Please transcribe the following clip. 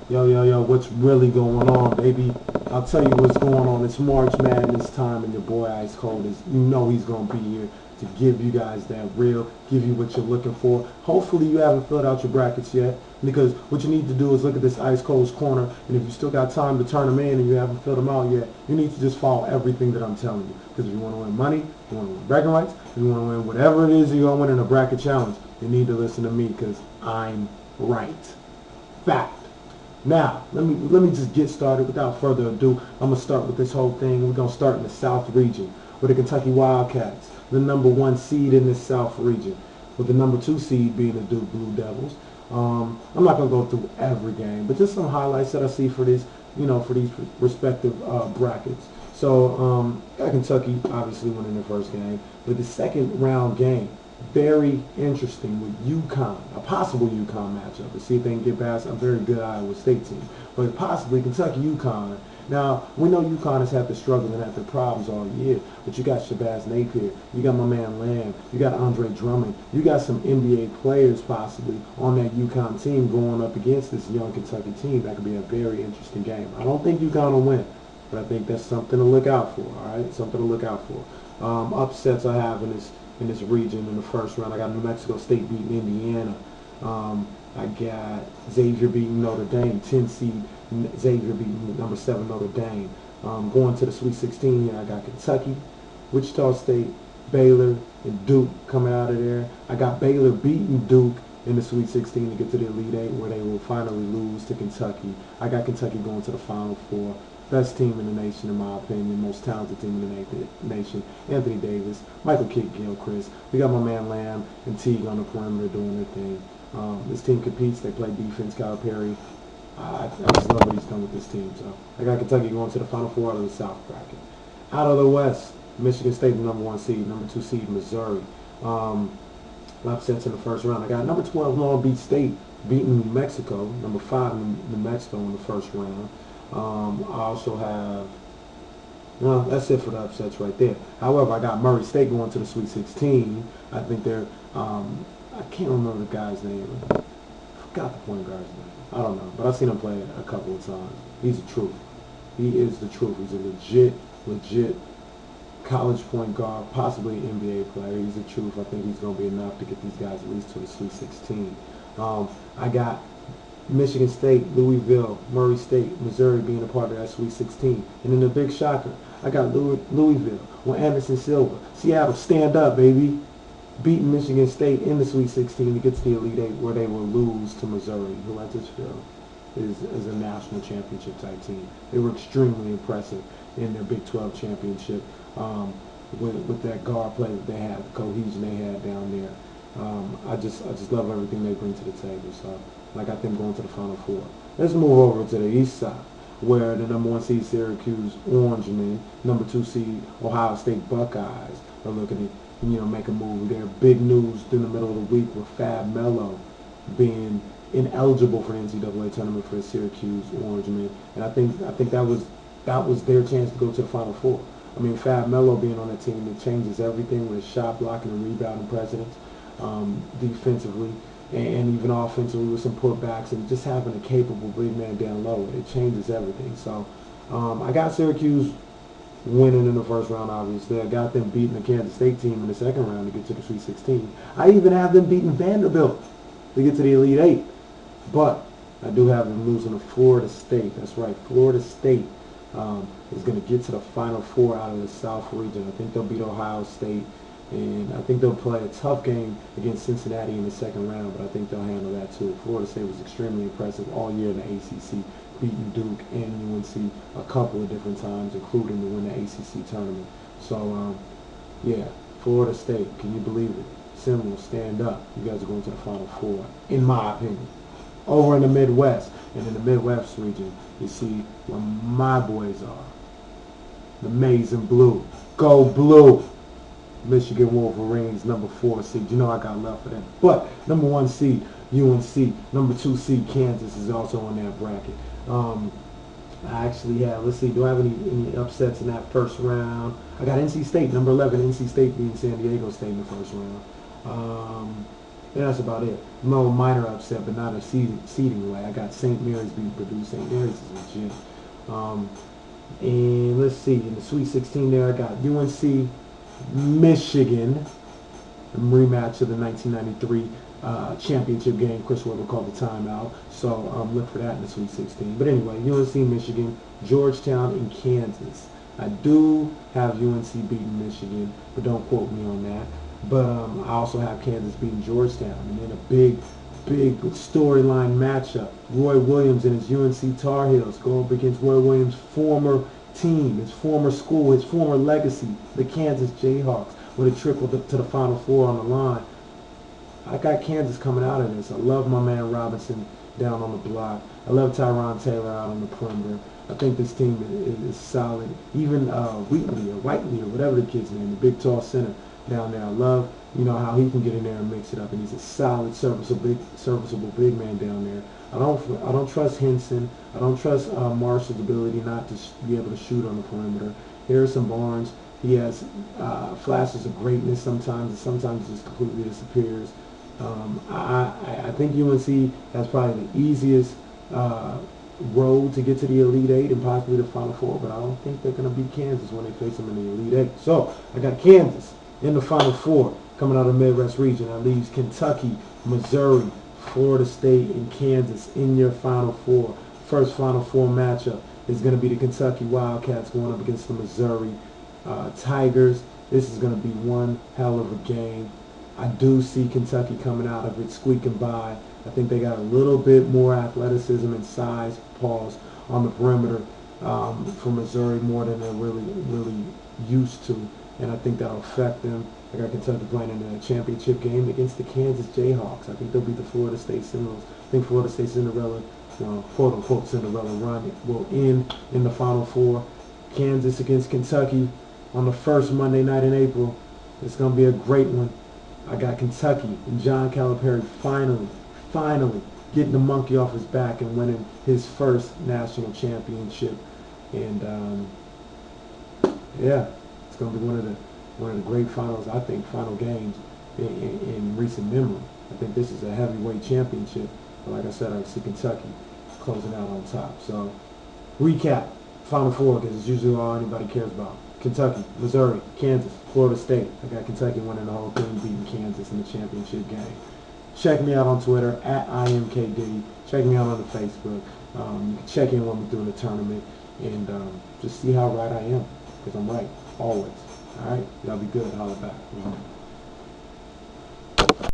Yo, yo, yo, what's really going on, baby? I'll tell you what's going on. It's March Madness time, and your boy Icecold is, you know he's going to be here to give you guys that real, give you what you're looking for. Hopefully you haven't filled out your brackets yet, because what you need to do is look at this Icecold's corner, and if you still got time to turn them in and you haven't filled them out yet, you need to just follow everything that I'm telling you. Because if you want to win money, you want to win bragging rights, you want to win whatever it is you're going to win in a bracket challenge, you need to listen to me, because I'm right. Fact. Now, let me just get started without further ado. I'm going to start with this whole thing. We're going to start in the South region with the Kentucky Wildcats, the #1 seed in this South region, with the #2 seed being the Duke Blue Devils. I'm not going to go through every game, but just some highlights that I see for these, for these respective brackets. So, got Kentucky obviously winning their first game, but the second round game, very interesting with UConn, a possible UConn matchup to see if they can get past a very good Iowa State team, but possibly Kentucky-UConn. Now, we know UConn has had the struggles and had the problems all year, but you got Shabazz Napier, you got my man Lamb, you got Andre Drummond, you got some NBA players possibly on that UConn team going up against this young Kentucky team. That could be a very interesting game. I don't think UConn will win, but I think that's something to look out for, all right? Something to look out for. Upsets I have in this region in the first round. I got New Mexico State beating Indiana. I got Xavier beating Notre Dame, 10 seed Xavier beating #7 Notre Dame. Going to the Sweet 16 here, I got Kentucky, Wichita State, Baylor, and Duke coming out of there. I got Baylor beating Duke in the Sweet 16 to get to the Elite Eight, where they will finally lose to Kentucky. I got Kentucky going to the Final Four. Best team in the nation, in my opinion. Most talented team in the nation. Anthony Davis, Michael Kidd-Gilchrist. We got my man Lamb and Teague on the perimeter doing their thing. This team competes. They play defense. Calipari. I just love what he's done with this team. So I got Kentucky going to the Final Four out of the South bracket. Out of the West, Michigan State, the #1 seed. #2 seed, Missouri. Upsets in the first round. I got #12 Long Beach State beating New Mexico. #5 New Mexico in the first round. I also have, well, that's it for the upsets right there. However, I got Murray State going to the Sweet 16. I think they're, I can't remember the guy's name. I forgot the point guard's name. I don't know, but I've seen him play a couple of times. He's the truth. He is the truth. He's a legit college point guard, possibly an NBA player. He's the truth. I think he's going to be enough to get these guys at least to the Sweet 16. I got Michigan State, Louisville, Murray State, Missouri being a part of that Sweet 16. And then the big shocker, I got Louisville with Anderson Silva. Seattle, stand up, baby. Beating Michigan State in the Sweet 16 to get to the Elite Eight, where they will lose to Missouri, who I just feel is a national championship type team. They were extremely impressive in their Big 12 championship with that guard play that they had, the cohesion they had down there. I just love everything they bring to the table. So I got them going to the Final Four. Let's move over to the East side, where the #1 seed Syracuse Orangemen, #2 seed Ohio State Buckeyes are looking to make a move. They're big news in the middle of the week with Fab Melo being ineligible for the NCAA Tournament for the Syracuse Orangemen, and I think that was their chance to go to the Final Four. I mean, Fab Melo being on that team, it changes everything with his shot blocking and rebounding presence, defensively, and even offensively with some putbacks, and just having a capable big man down low. It changes everything. So I got Syracuse winning in the first round, obviously. I got them beating the Kansas State team in the second round to get to the Sweet 16. I even have them beating Vanderbilt to get to the Elite Eight. But I do have them losing to Florida State. That's right, Florida State is going to get to the Final Four out of the South region. I think they'll beat Ohio State, and I think they'll play a tough game against Cincinnati in the second round, but I think they'll handle that too. Florida State was extremely impressive all year in the ACC, beating Duke and UNC a couple of different times, including to win the ACC tournament. So, yeah, Florida State, can you believe it? Seminole, stand up. You guys are going to the Final Four, in my opinion. Over in the Midwest, and in the Midwest region, you see where my boys are. The Maize and Blue. Go Blue! Michigan Wolverines, #4 seed. You know I got love for them. But #1 seed, UNC. #2 seed, Kansas is also on that bracket. I actually have, let's see, do I have any upsets in that first round? I got NC State, #11, NC State beating San Diego State in the first round. And that's about it. No minor upset, but not a seeding way. I got St. Mary's being Purdue. St. Mary's is legit. Um, and let's see, in the Sweet 16 there, I got UNC, Michigan, a rematch of the 1993 championship game. Chris Webber called the timeout, so look for that in the Sweet 16. But anyway, UNC, Michigan, Georgetown, and Kansas. I do have UNC beating Michigan, but don't quote me on that. But I also have Kansas beating Georgetown, and then a big storyline matchup. Roy Williams and his UNC Tar Heels go up against Roy Williams' former team, his former school, his former legacy, the Kansas Jayhawks, with a triple to the Final Four on the line. I got Kansas coming out of this. I love my man Robinson down on the block. I love Tyron Taylor out on the perimeter. I think this team is solid. Even Whiteley or whatever the kid's name, the big tall center down there. I love, how he can get in there and mix it up, and he's a solid, serviceable big man down there. I don't trust Henson. I don't trust Marshall's ability not to be able to shoot on the perimeter. Harrison Barnes, he has flashes of greatness sometimes, and sometimes just completely disappears. I think UNC has probably the easiest road to get to the Elite Eight and possibly the Final Four, but I don't think they're going to beat Kansas when they face them in the Elite Eight. So I got Kansas in the Final Four coming out of the Midwest region. That leaves Kentucky, Missouri, Florida State, and Kansas in your Final Four. First Final Four matchup is going to be the Kentucky Wildcats going up against the Missouri Tigers. This is going to be one hell of a game. I do see Kentucky coming out of it squeaking by. I think they got a little bit more athleticism and size, pause, on the perimeter for Missouri more than they're really used to, and I think that'll affect them. I got Kentucky playing in a championship game against the Kansas Jayhawks. I think they'll beat the Florida State Seminoles. I think Florida State Cinderella, quote-unquote Cinderella run will end in the Final Four. Kansas against Kentucky on the first Monday night in April. It's going to be a great one. I got Kentucky and John Calipari finally getting the monkey off his back and winning his first national championship. And yeah, it's going to be one of the great finals, I think, final games in recent memory. I think this is a heavyweight championship. But like I said, I see Kentucky closing out on top. So recap, Final Four, because it's usually all anybody cares about. Kentucky, Missouri, Kansas, Florida State. I got Kentucky winning the whole thing, beating Kansas in the championship game. Check me out on Twitter, @IMKDiddy. Check me out on the Facebook. You can check in when we're doing the tournament and just see how right I am, because I'm right, always. All right? Y'all be good. Holla back.